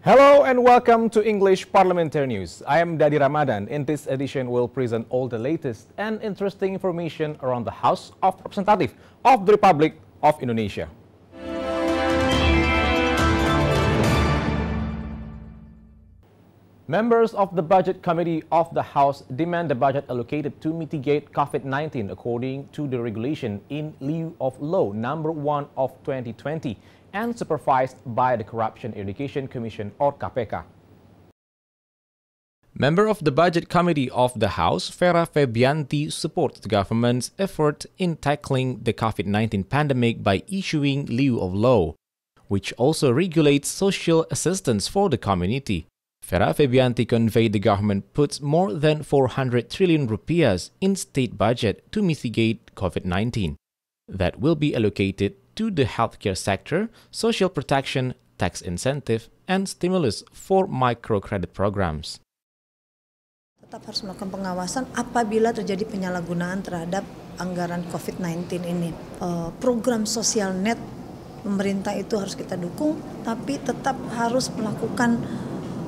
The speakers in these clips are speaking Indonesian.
Hello and welcome to English Parliamentary News. I am Dadi Ramadan. In this edition, we'll present all the latest and interesting information around the House of Representatives of the Republic of Indonesia. Members of the Budget Committee of the House demand the budget allocated to mitigate COVID-19 according to the regulation in lieu of Law Number 1 of 2020 and supervised by the Corruption Eradication Commission or KPK. Member of the Budget Committee of the House, VERA FEBYANTHY, supports the government's effort in tackling the COVID-19 pandemic by issuing lieu of law, which also regulates social assistance for the community. VERA FEBYANTHY conveyed the government puts more than 400 trillion rupiahs in state budget to mitigate COVID-19 that will be allocated to the healthcare sector, social protection, tax incentive, and stimulus for microcredit programs. Tetap harus melakukan pengawasan apabila terjadi penyalahgunaan terhadap anggaran COVID-19 ini. Program sosial net pemerintah itu harus kita dukung, tapi tetap harus melakukan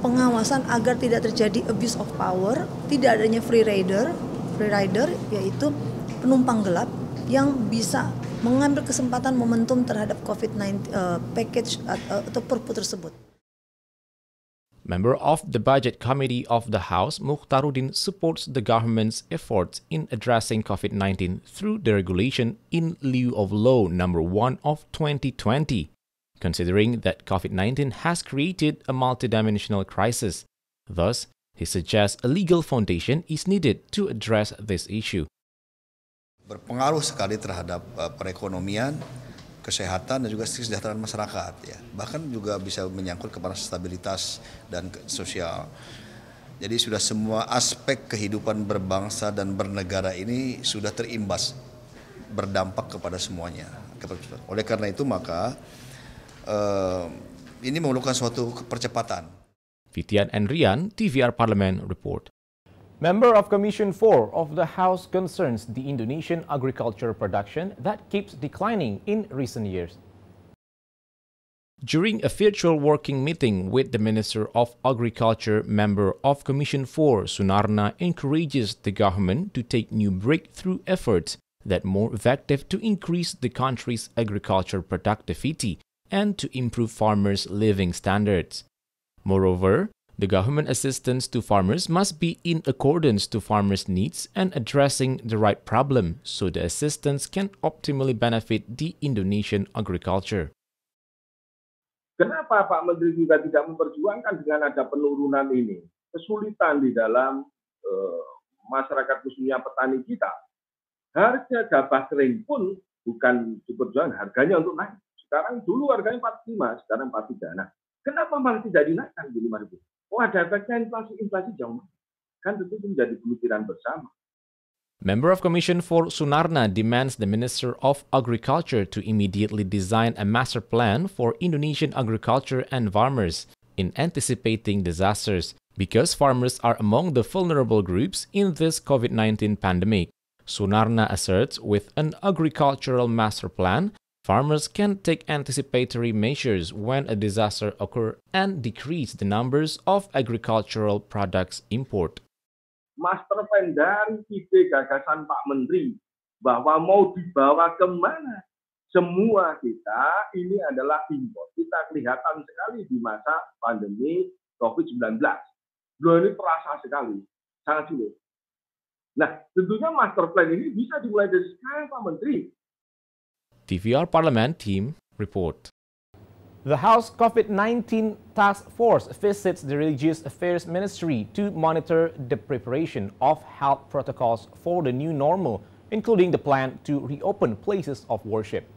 pengawasan agar tidak terjadi abuse of power, tidak adanya free rider yaitu penumpang gelap yang bisa mengambil kesempatan momentum terhadap COVID-19 package atau perpu tersebut. Member of the Budget Committee of the House, MUKHTARUDDIN, supports the government's efforts in addressing COVID-19 through the regulation in lieu of Law Number 1 of 2020, considering that COVID-19 has created a multidimensional crisis. Thus, he suggests a legal foundation is needed to address this issue. Berpengaruh sekali terhadap perekonomian, kesehatan, dan juga kesejahteraan masyarakat. Ya. Bahkan juga bisa menyangkut kepada stabilitas dan sosial. Jadi sudah semua aspek kehidupan berbangsa dan bernegara ini sudah terimbas, berdampak kepada semuanya. Oleh karena itu maka ini memerlukan suatu percepatan. Fitian and Rian, TVR Parliament Report. Member of Commission 4 of the House concerns the Indonesian agriculture production that keeps declining in recent years. During a virtual working meeting with the Minister of Agriculture, member of Commission 4, SUNARNA, encourages the government to take new breakthrough efforts that more effective to increase the country's agriculture productivity and to improve farmers' living standards. Moreover, the government assistance to farmers must be in accordance to farmers' needs and addressing the right problem so the assistance can optimally benefit the Indonesian agriculture. Kenapa Pak Menteri juga tidak memperjuangkan dengan ada penurunan ini? Kesulitan di dalam masyarakat khususnya petani kita. Harga gabah kering pun bukan diperjuangkan, harganya untuk naik. Sekarang dulu harganya 45, sekarang 43. Nah, kenapa malah tidak dinaikkan di 5.000? Oh, ada efeknya inflasi jauh. Kan tentu itu menjadi pemikiran bersama. Member of Commission for SUNARNA demands the Minister of Agriculture to immediately design a master plan for Indonesian agriculture and farmers in anticipating disasters, because farmers are among the vulnerable groups in this COVID-19 pandemic. SUNARNA asserts with an agricultural master plan, farmers can take anticipatory measures when a disaster occurs and decrease the numbers of agricultural products import. Master plan dari ide gagasan Pak Menteri bahwa mau dibawa kemana? Semua kita ini adalah import. Kita kelihatan sekali di masa pandemi COVID-19. Loh, ini terasa sekali, sangat sulit. Nah, tentunya master plan ini bisa dimulai dari sekarang Pak Menteri. TVR Parliament Team Report. The House COVID-19 Task Force visits the Religious Affairs Ministry to monitor the preparation of health protocols for the new normal, including the plan to reopen places of worship.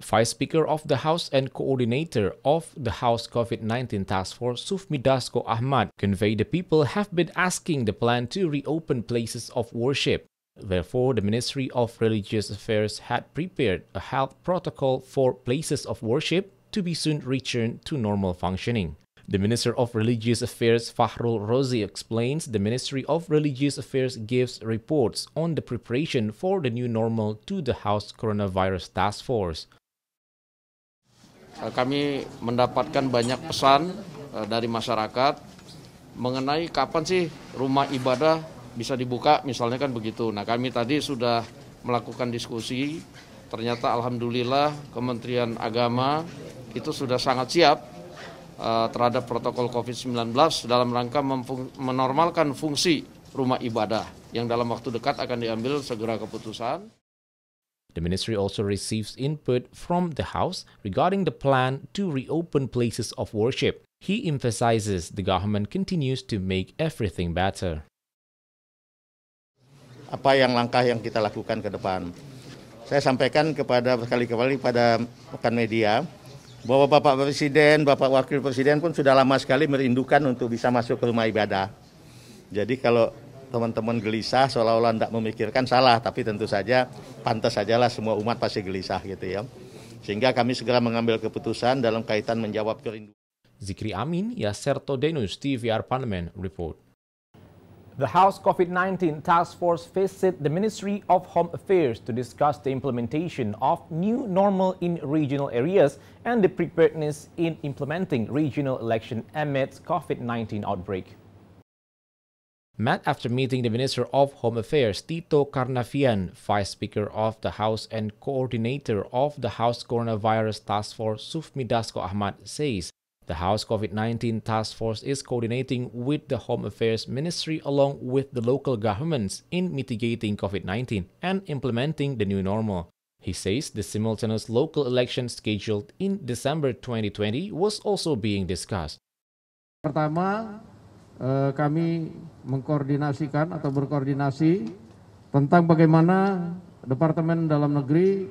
Vice Speaker of the House and Coordinator of the House COVID-19 Task Force, SUFMI DASCO AHMAD, conveyed the people have been asking the plan to reopen places of worship. Therefore, the Ministry of Religious Affairs had prepared a health protocol for places of worship to be soon returned to normal functioning. The Minister of Religious Affairs, RAZI, explains the Ministry of Religious Affairs gives reports on the preparation for the new normal to the House Coronavirus Task Force. Kami mendapatkan banyak pesan dari masyarakat mengenai kapan sih rumah ibadah bisa dibuka, misalnya kan begitu. Nah, kami tadi sudah melakukan diskusi, ternyata alhamdulillah Kementerian Agama itu sudah sangat siap terhadap protokol COVID-19 dalam rangka menormalkan fungsi rumah ibadah yang dalam waktu dekat akan diambil segera keputusan. The ministry also receives input from the House regarding the plan to reopen places of worship. He emphasizes the government continues to make everything better. Apa yang langkah yang kita lakukan ke depan? Saya sampaikan kepada berkali-kali pada rekan media bahwa Bapak Presiden, Bapak Wakil Presiden pun sudah lama sekali merindukan untuk bisa masuk ke rumah ibadah. Jadi kalau teman-teman gelisah seolah-olah tidak memikirkan, salah, tapi tentu saja pantas sajalah semua umat pasti gelisah gitu ya. Sehingga kami segera mengambil keputusan dalam kaitan menjawab kerinduan. Zikri Amin, Yaserto Denus, TVR Parliament report. The House COVID-19 Task Force visited the Ministry of Home Affairs to discuss the implementation of new normal in regional areas and the preparedness in implementing regional election amidst COVID-19 outbreak. Met after meeting the Minister of Home Affairs, Tito Karnavian, Vice Speaker of the House and Coordinator of the House Coronavirus Task Force, SUFMI DASCO AHMAD, says the House COVID-19 Task Force is coordinating with the Home Affairs Ministry along with the local governments in mitigating COVID-19 and implementing the new normal. He says the simultaneous local election scheduled in December 2020 was also being discussed. Pertama, kami mengkoordinasikan atau berkoordinasi tentang bagaimana Departemen Dalam Negeri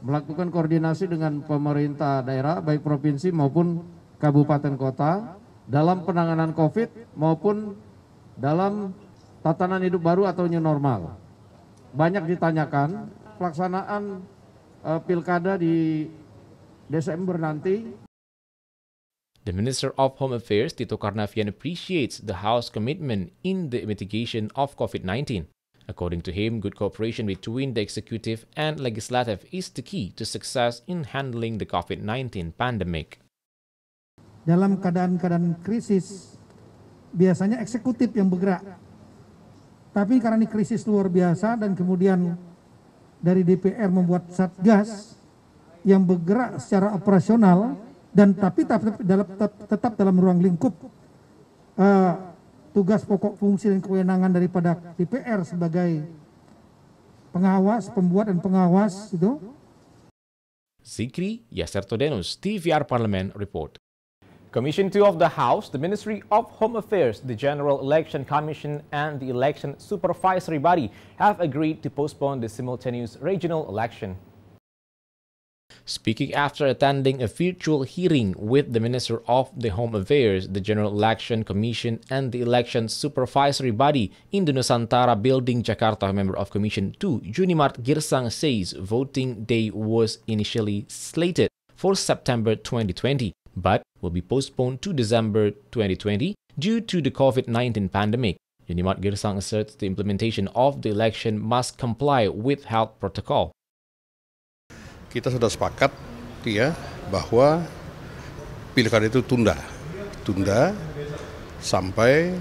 melakukan koordinasi dengan pemerintah daerah, baik provinsi maupun kabupaten kota, dalam penanganan COVID maupun dalam tatanan hidup baru atau new normal. Banyak ditanyakan pelaksanaan pilkada di Desember nanti. The Minister of Home Affairs, Tito Karnavian, appreciates the House commitment in the mitigation of COVID-19. According to him, good cooperation between the executive and legislative is the key to success in handling the COVID-19 pandemic. Dalam keadaan-keadaan krisis, biasanya eksekutif yang bergerak. Tapi karena ini krisis luar biasa dan kemudian dari DPR membuat satgas yang bergerak secara operasional, dan tapi tetap dalam ruang lingkup tugas pokok fungsi dan kewenangan daripada DPR sebagai pengawas, pembuat dan pengawas itu. Zikri, Yaserto Denus, TVR Parliament report. Commission 2 of the House, the Ministry of Home Affairs, the General Election Commission and the Election Supervisory Body have agreed to postpone the simultaneous regional election. Speaking after attending a virtual hearing with the Minister of the Home Affairs, the General Election Commission and the Election Supervisory Body in the Nusantara Building, Jakarta, a member of Commission 2, Junimart Girsang, says voting day was initially slated for September 2020, but will be postponed to December 2020 due to the COVID-19 pandemic. Junimart Girsang asserts the implementation of the election must comply with health protocol. Kita sudah sepakat ya bahwa pilkada itu tunda sampai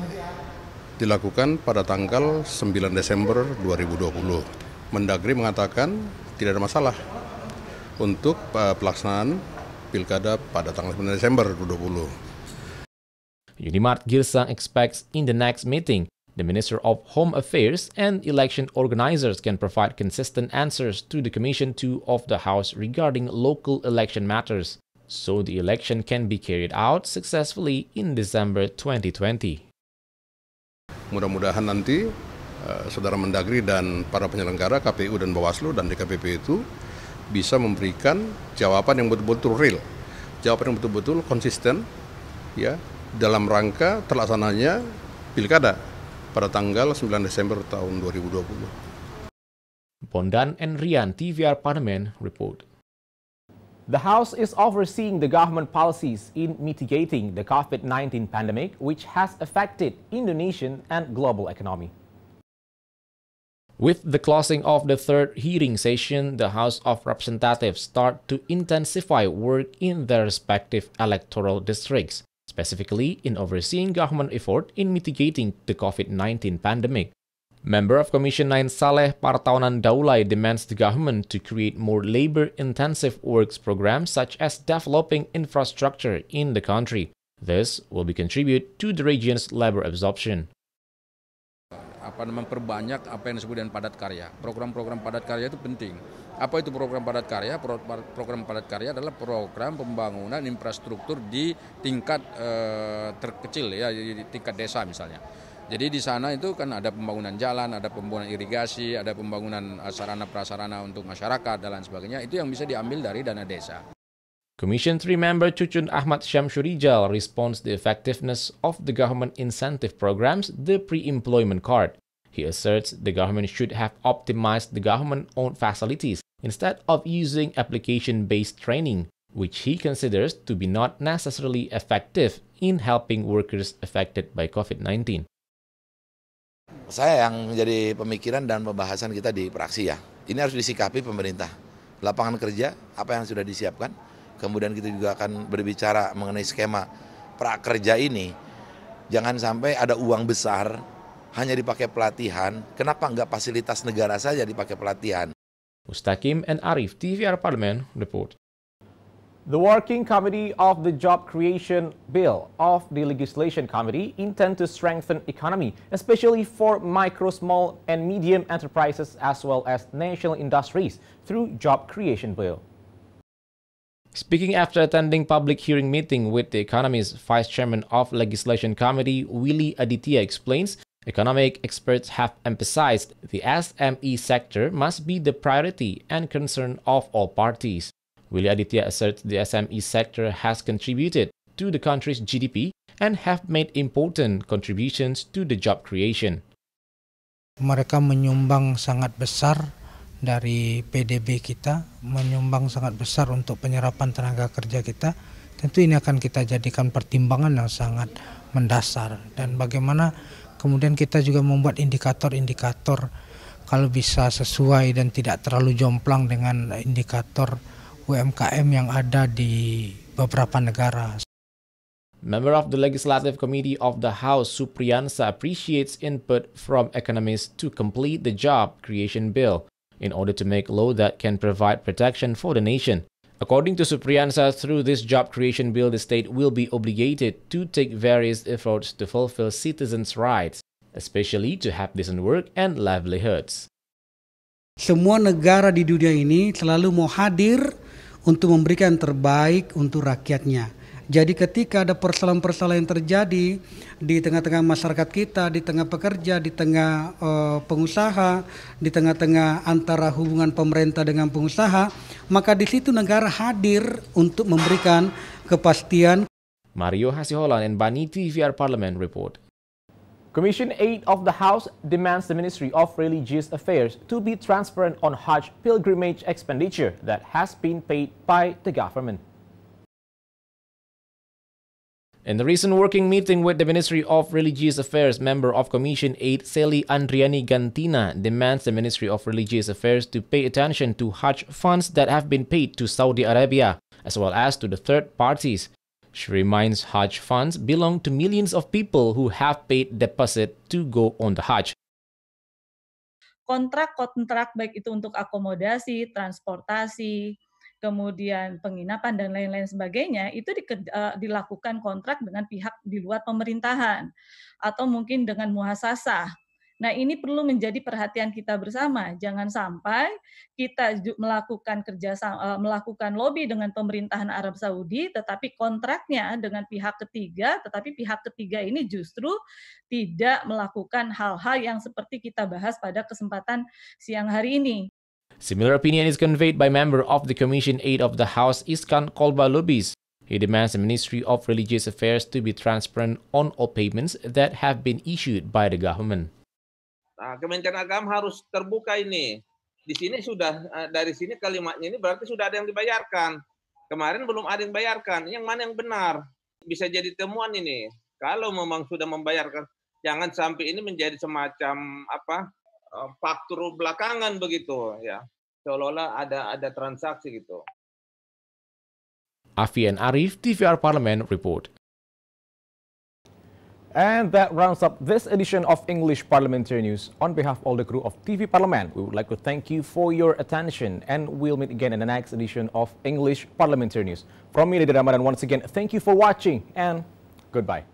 dilakukan pada tanggal 9 Desember 2020. Mendagri mengatakan tidak ada masalah untuk pelaksanaan pilkada pada tanggal 9 Desember 2020. Junimart Girsang expects in the next meeting the Minister of Home Affairs and election organizers can provide consistent answers to the Commission 2 of the House regarding local election matters, so the election can be carried out successfully in December 2020. Mudah-mudahan nanti Saudara Mendagri dan para penyelenggara KPU dan Bawaslu dan DKPP itu bisa memberikan jawaban yang betul-betul real, jawaban yang betul-betul konsisten ya dalam rangka terlaksananya pilkada pada tanggal 9 Desember tahun 2020. Bondan and Rian, TVR Parliament report. The House is overseeing the government policies in mitigating the COVID-19 pandemic, which has affected Indonesian and global economy. With the closing of the third hearing session, the House of Representatives start to intensify work in their respective electoral districts. specifically in overseeing government effort in mitigating the COVID-19 pandemic. Member of Commission 9 Saleh Partaunan Daulay demands the government to create more labor-intensive works programs such as developing infrastructure in the country. This will be contribute to the region's labor absorption. Memperbanyak apa yang disebut dengan padat karya. Program-program padat karya itu penting. Apa itu program padat karya? Program padat karya adalah program pembangunan infrastruktur di tingkat terkecil, ya, di tingkat desa misalnya. Jadi di sana itu kan ada pembangunan jalan, ada pembangunan irigasi, ada pembangunan sarana prasarana untuk masyarakat dan lain sebagainya. Itu yang bisa diambil dari dana desa. Commission 3 member Cucun Ahmad Syamsurijal responds the effectiveness of the government incentive programs, the pre-employment card. He asserts the government should have optimized the government-owned facilities instead of using application-based training, which he considers to be not necessarily effective in helping workers affected by COVID-19. Saya yang menjadi pemikiran dan pembahasan kita di praksi ya. Ini harus disikapi pemerintah. Lapangan kerja, apa yang sudah disiapkan. Kemudian kita juga akan berbicara mengenai skema prakerja ini. Jangan sampai ada uang besar hanya dipakai pelatihan. Kenapa enggak fasilitas negara saja dipakai pelatihan? Mustaqim and Arif, TVR Parliament, report. The Working Committee of the Job Creation Bill of the Legislation Committee intend to strengthen economy, especially for micro, small and medium enterprises as well as national industries through Job Creation Bill. Speaking after attending public hearing meeting with the Economy's Vice Chairman of Legislation Committee, Willy Aditya explains, economic experts have emphasized the SME sector must be the priority and concern of all parties. Willy Aditya asserts the SME sector has contributed to the country's GDP and have made important contributions to the job creation. Mereka menyumbang sangat besar dari PDB kita, menyumbang sangat besar untuk penyerapan tenaga kerja kita. Tentu ini akan kita jadikan pertimbangan yang sangat mendasar. Dan bagaimana kemudian kita juga membuat indikator-indikator kalau bisa sesuai dan tidak terlalu jomplang dengan indikator UMKM yang ada di beberapa negara. Member of the Legislative Committee of the House, Supriyansa, appreciates input from economists to complete the Job Creation Bill in order to make law that can provide protection for the nation. According to Supriyansa, through this Job Creation Bill, the state will be obligated to take various efforts to fulfill citizens' rights, especially to have decent work and livelihoods. Semua negara di dunia ini selalu mau hadir untuk memberikan yang terbaik untuk rakyatnya. Jadi ketika ada persoalan-persoalan yang terjadi di tengah-tengah masyarakat kita, di tengah pekerja, di tengah pengusaha, di tengah-tengah antara hubungan pemerintah dengan pengusaha, maka di situ negara hadir untuk memberikan kepastian. Mario Hasiholan and Bani, TVR Parliament report. Commission 8 of the House demands the Ministry of Religious Affairs to be transparent on Hajj pilgrimage expenditure that has been paid by the government. In the recent working meeting with the Ministry of Religious Affairs, member of Commission 8, Seli Andriani Gantina, demands the Ministry of Religious Affairs to pay attention to Hajj funds that have been paid to Saudi Arabia, as well as to the third parties. She reminds Hajj funds belong to millions of people who have paid deposit to go on the Hajj. Kontrak-kontrak baik itu untuk akomodasi, transportasi, kemudian penginapan dan lain-lain sebagainya, itu dilakukan kontrak dengan pihak di luar pemerintahan atau mungkin dengan muhasasah. Nah, ini perlu menjadi perhatian kita bersama. Jangan sampai kita melakukan lobby dengan pemerintahan Arab Saudi, tetapi kontraknya dengan pihak ketiga, tetapi pihak ketiga ini justru tidak melakukan hal-hal yang seperti kita bahas pada kesempatan siang hari ini. Similar opinion is conveyed by member of the Commission 8 of the House, Iskan Kolba Lubis. He demands the Ministry of Religious Affairs to be transparent on all payments that have been issued by the government. Nah, Kementerian Agama harus terbuka ini. Di sini sudah, dari sini kalimatnya ini berarti sudah ada yang dibayarkan. Kemarin belum ada yang dibayarkan. Yang mana yang benar? Bisa jadi temuan ini. Kalau memang sudah membayarkan, jangan sampai ini menjadi semacam faktur belakangan begitu ya. Seolah-olah ada transaksi gitu. Afian Arif, TVR Parliament report. And that rounds up this edition of English Parliamentary News. On behalf of all the crew of TV Parliament, we would like to thank you for your attention, and we'll meet again in the next edition of English Parliamentary News. From me, Ramadan, once again, thank you for watching and goodbye.